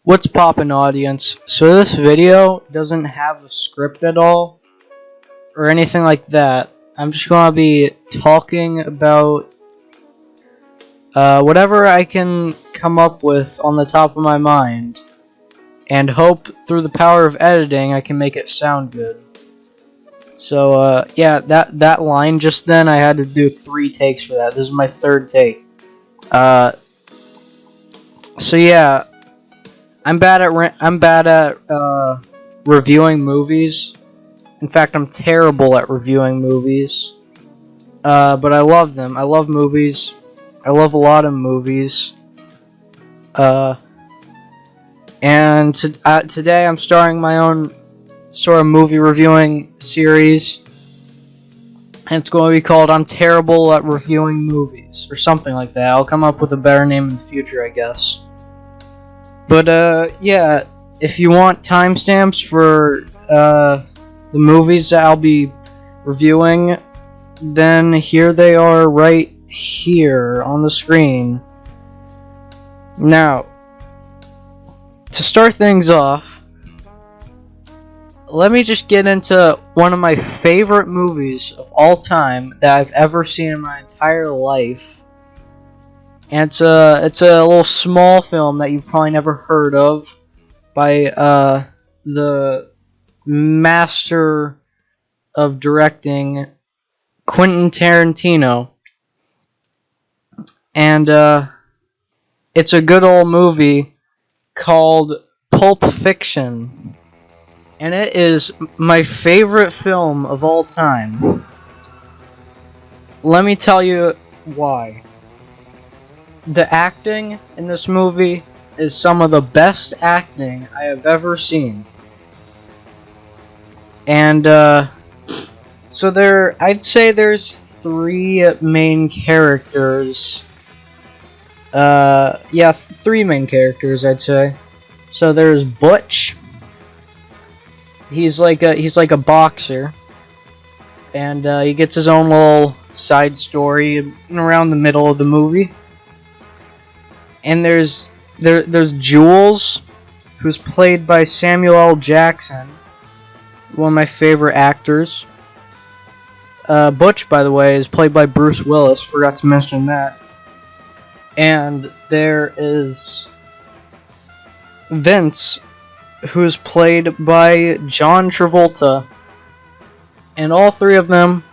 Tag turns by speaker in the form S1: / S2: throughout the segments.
S1: What's poppin', audience? So this video doesn't have a script at all or anything like that. I'm just gonna be talking about whatever I can come up with on the top of my mind, and hope through the power of editing I can make it sound good. So yeah, that line just then, I had to do 3 takes for that. This is my 3rd take. So yeah, I'm bad at reviewing movies. In fact, I'm terrible at reviewing movies. But I love them. I love movies. I love a lot of movies. And today I'm starting my own sort of movie reviewing series. And it's going to be called "I'm Terrible at Reviewing Movies" or something like that. I'll come up with a better name in the future, I guess. But yeah, if you want timestamps for the movies that I'll be reviewing, then here they are right here on the screen. Now, to start things off, let me just get into one of my favorite movies of all time that I've ever seen in my entire life. And it's a little small film that you've probably never heard of, by the master of directing, Quentin Tarantino. And it's a good old movie called Pulp Fiction. And it is my favorite film of all time. Let me tell you why. The acting in this movie is some of the best acting I have ever seen. And so I'd say there's 3 main characters. Yeah, 3 main characters, I'd say. So there's Butch. He's like a boxer, and he gets his own little side story around the middle of the movie. And there's Jules, who's played by Samuel L. Jackson, one of my favorite actors. Butch, by the way, is played by Bruce Willis. Forgot to mention that. And there is Vince, who is played by John Travolta. And all 3 of them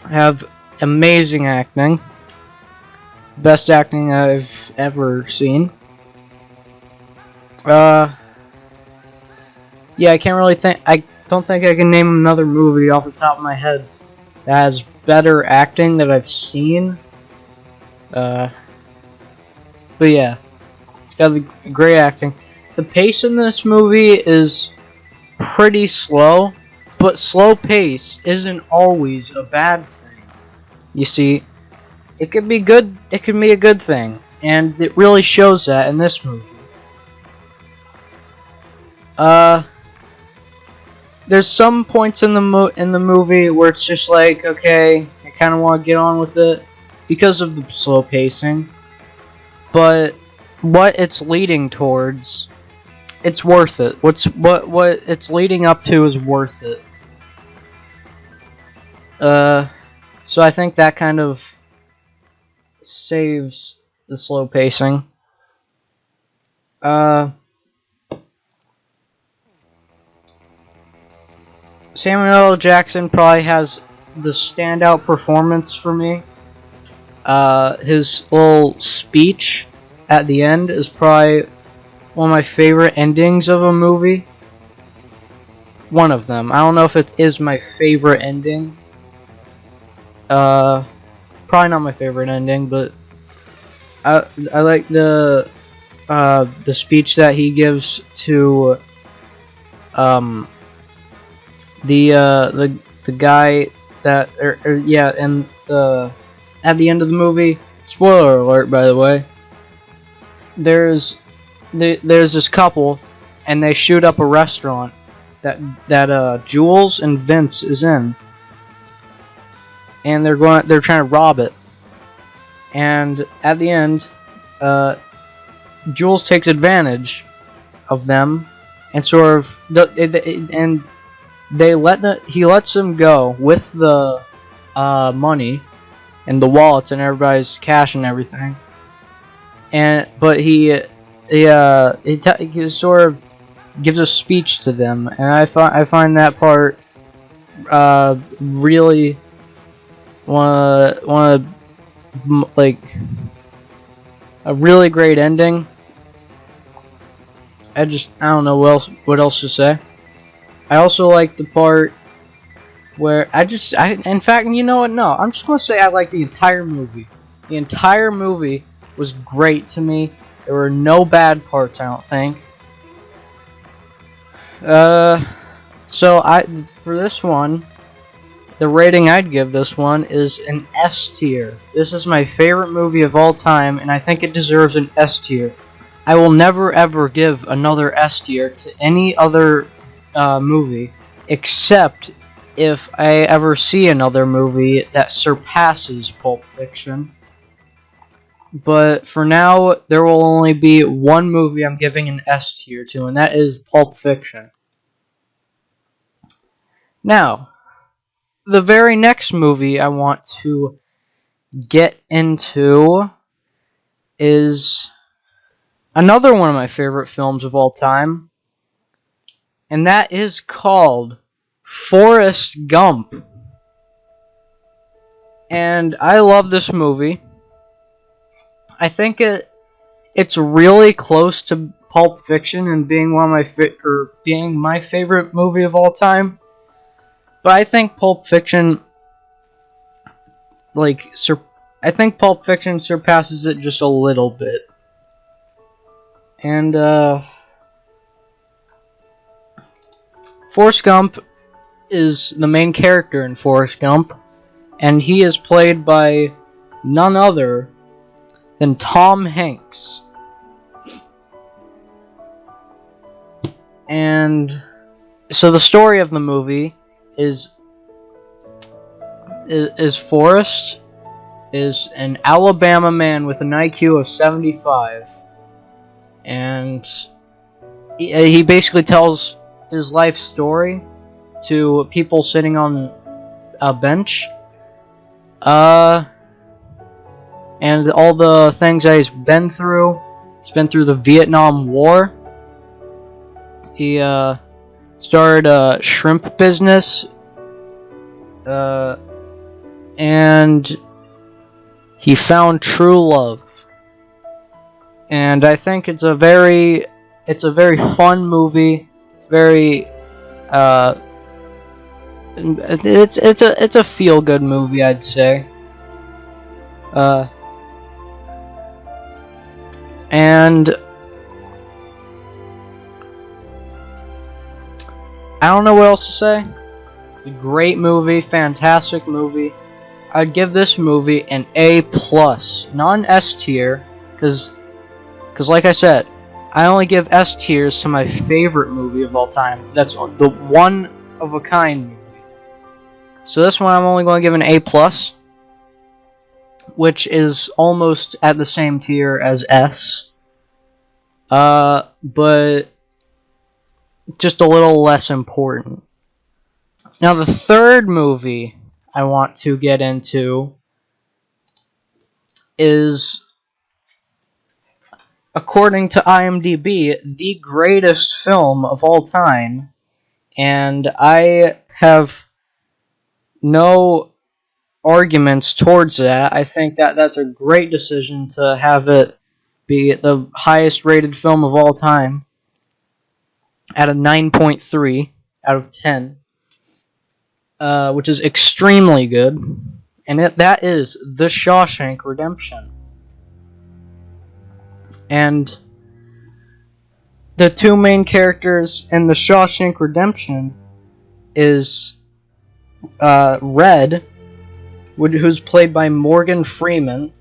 S1: have amazing acting. Best acting I've ever seen. Yeah, I can't really think. I don't think I can name another movie off the top of my head that has better acting that I've seen. But yeah, it's got great acting. The pace in this movie is pretty slow, but slow pace isn't always a bad thing. You see, it could be good. It can be a good thing, and it really shows that in this movie. There's some points in the movie where it's just like, okay, I kind of want to get on with it because of the slow pacing. But what it's leading towards, it's worth it. What it's leading up to is worth it. So I think that kind of saves the slow pacing. Samuel L. Jackson probably has the standout performance for me. His little speech at the end is probably one of my favorite endings of a movie. One of them. I don't know if it is my favorite ending. Probably not my favorite ending, but I like the speech that he gives to the guy that yeah, and at the end of the movie, spoiler alert, by the way, there's this couple, and they shoot up a restaurant that Jules and Vince is in, and they're trying to rob it. And at the end, Jules takes advantage of them, and sort of and he lets them go with the money and the wallets and everybody's cash and everything. But he sort of gives a speech to them, and I find that part really like a really great ending. I don't know what else to say. I also like the part where in fact, you know what? No, I'm just gonna say I like the entire movie. The entire movie was great to me. There were no bad parts, I don't think. So for this one, the rating I'd give this one is an S tier. This is my favorite movie of all time, and I think it deserves an S tier. I will never ever give another S tier to any other movie, except if I ever see another movie that surpasses Pulp Fiction. But for now, there will only be one movie I'm giving an S tier to, and that is Pulp Fiction. Now, the very next movie I want to get into is another one of my favorite films of all time, and that is called Forrest Gump. And I love this movie. I think it's really close to Pulp Fiction and being being my favorite movie of all time. But I think Pulp Fiction surpasses it just a little bit. And Forrest Gump is the main character in Forrest Gump, and he is played by none other than Tom Hanks. And so the story of the movie is Forrest is an Alabama man with an IQ of 75, and he basically tells his life story to people sitting on a bench, and all the things that he's been through. He's been through the Vietnam War. He started a shrimp business, and he found true love. And I think it's a very fun movie. It's very it's a feel good movie, I'd say. And I don't know what else to say. It's a great movie, fantastic movie. I'd give this movie an A+, not an S tier, because like I said, I only give S tiers to my favorite movie of all time. That's the one of a kind movie. So this one I'm only going to give an A+, which is almost at the same tier as S, but just a little less important. Now the third movie I want to get into is, according to IMDb, the greatest film of all time, and I have no arguments towards that. I think that's a great decision to have it be the highest rated film of all time at a 9.3 out of 10, which is extremely good, and that is The Shawshank Redemption. And the two main characters in The Shawshank Redemption is Red, who's played by Morgan Freeman,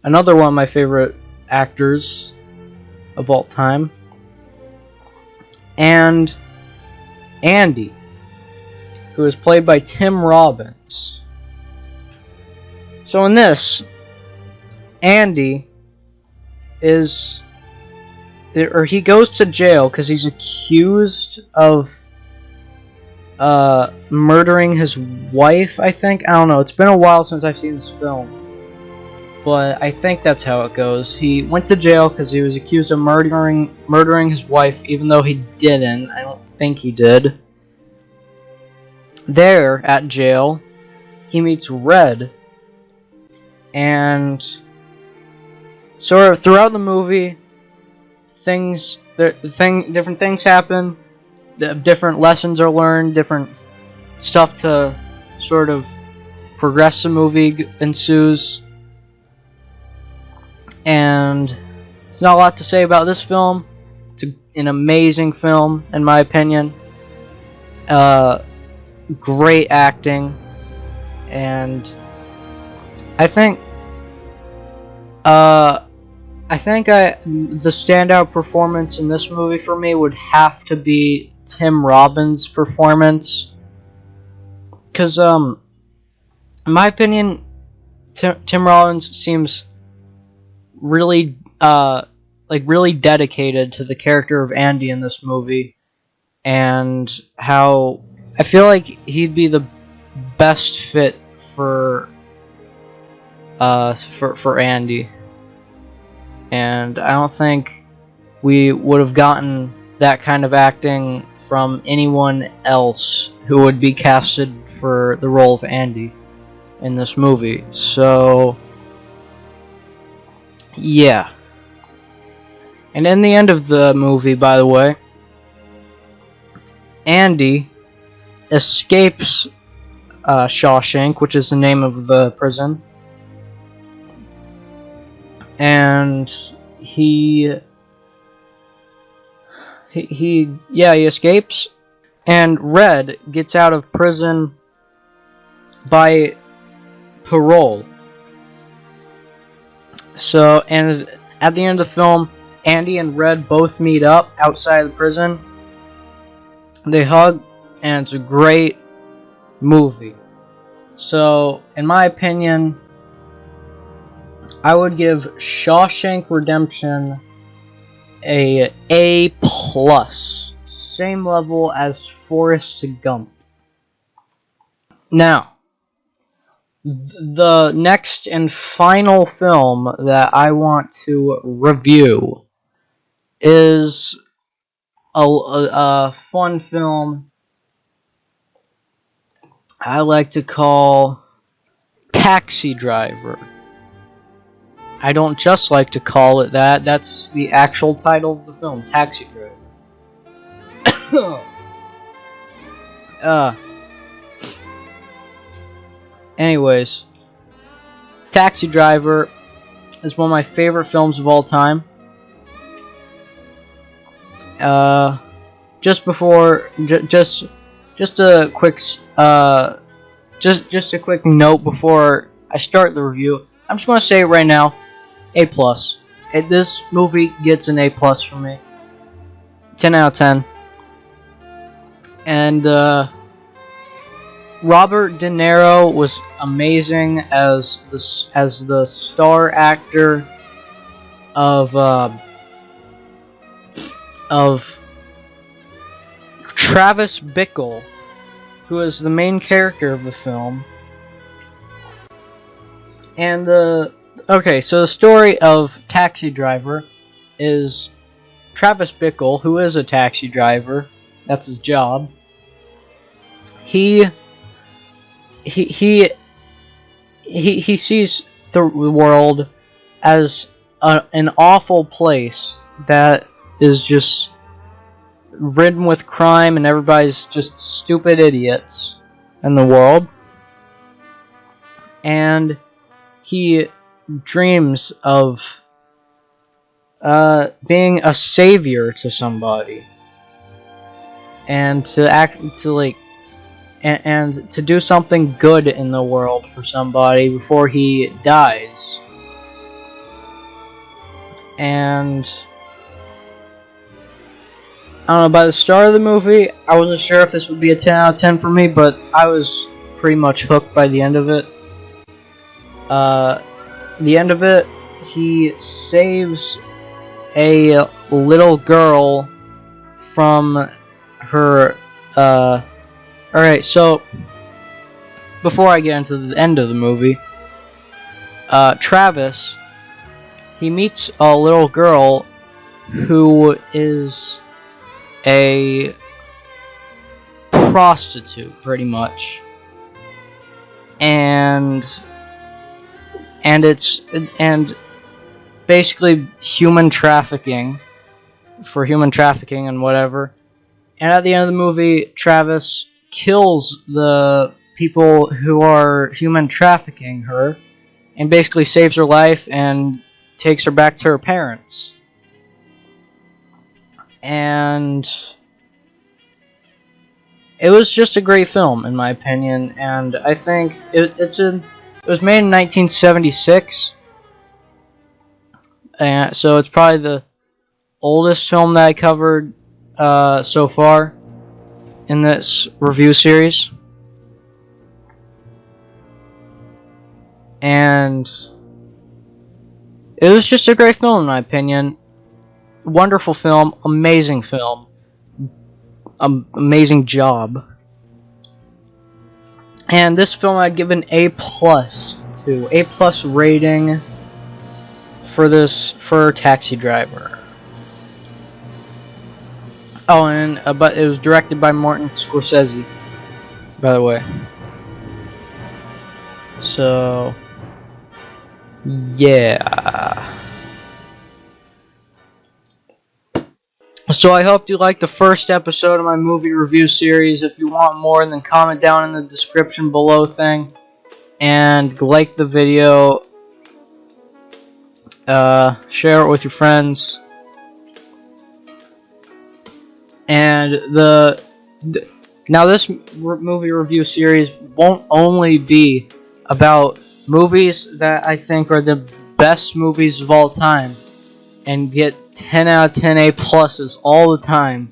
S1: another one of my favorite actors of all time, and Andy, who is played by Tim Robbins. So in this, Andy is he goes to jail because he's accused of murdering his wife, I think. I don't know. It's been a while since I've seen this film, but I think that's how it goes. He went to jail because he was accused of murdering his wife, even though he didn't. I don't think he did. There, at jail, he meets Red, and sort of throughout the movie, different things happen, different lessons are learned, different stuff to sort of progress the movie ensues, and there's not a lot to say about this film. It's an amazing film, in my opinion. Great acting, and I think the standout performance in this movie for me would have to be Tim Robbins' performance, because in my opinion, Tim Robbins seems really really dedicated to the character of Andy in this movie, and how I feel like he'd be the best fit for Andy, and I don't think we would have gotten that kind of acting from anyone else who would be casted for the role of Andy in this movie. So yeah. And in the end of the movie, by the way, Andy escapes Shawshank, which is the name of the prison, and he escapes, and Red gets out of prison by parole. So, and at the end of the film, Andy and Red both meet up outside of the prison. They hug, and it's a great movie. So, in my opinion, I would give Shawshank Redemption a A+, same level as Forrest Gump. Now, the next and final film that I want to review is a fun film I like to call Taxi Driver. I don't just like to call it that, that's the actual title of the film, Taxi Driver. Anyways, Taxi Driver is one of my favorite films of all time. Just a quick note before I start the review. I'm just gonna say it right now, A+. This movie gets an A+ from me. 10 out of 10. And Robert De Niro was amazing as the star actor of Travis Bickle, who is the main character of the film. And okay, so the story of Taxi Driver is Travis Bickle, who is a taxi driver, that's his job. He sees the world as an awful place that is just ridden with crime and everybody's just stupid idiots in the world. And he dreams of being a savior to somebody, and to do something good in the world for somebody before he dies. And I don't know, by the start of the movie, I wasn't sure if this would be a 10 out of 10 for me, but I was pretty much hooked by the end of it. The end of it, he saves a little girl from her. Alright, so before I get into the end of the movie, Travis, he meets a little girl who is a prostitute, pretty much, and basically human trafficking and whatever. And at the end of the movie, Travis kills the people who are human trafficking her and basically saves her life and takes her back to her parents. And it was just a great film, in my opinion, and I think it was made in 1976, and so it's probably the oldest film that I covered so far in this review series. And it was just a great film, in my opinion. Wonderful film, amazing film, amazing job. And this film I'd give an A+ to, A+ rating for Taxi Driver. Oh, and but it was directed by Martin Scorsese, by the way. So yeah. So I hope you liked the first episode of my movie review series. If you want more, then comment down in the description below thing. And like the video. Share it with your friends. And now this movie review series won't only be about movies that I think are the best movies of all time and get 10 out of 10 A+'s all the time.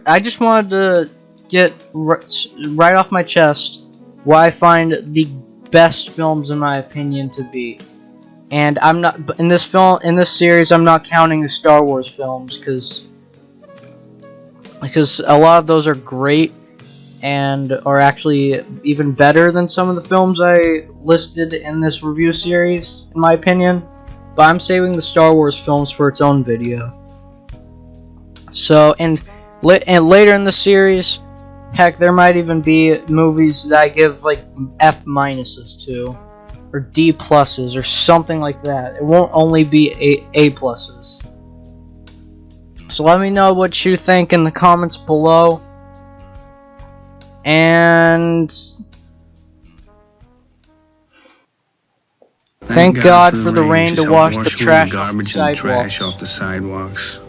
S1: I just wanted to get right off my chest what I find the best films, in my opinion, to be. And I'm not in this series. I'm not counting the Star Wars films because a lot of those are great and are actually even better than some of the films I listed in this review series, in my opinion. But I'm saving the Star Wars films for its own video. So, and later in the series, heck, there might even be movies that I give like F- to, or D+ or something like that. It won't only be A+. So let me know what you think in the comments below. And thank God for the rain to wash the trash off the sidewalks.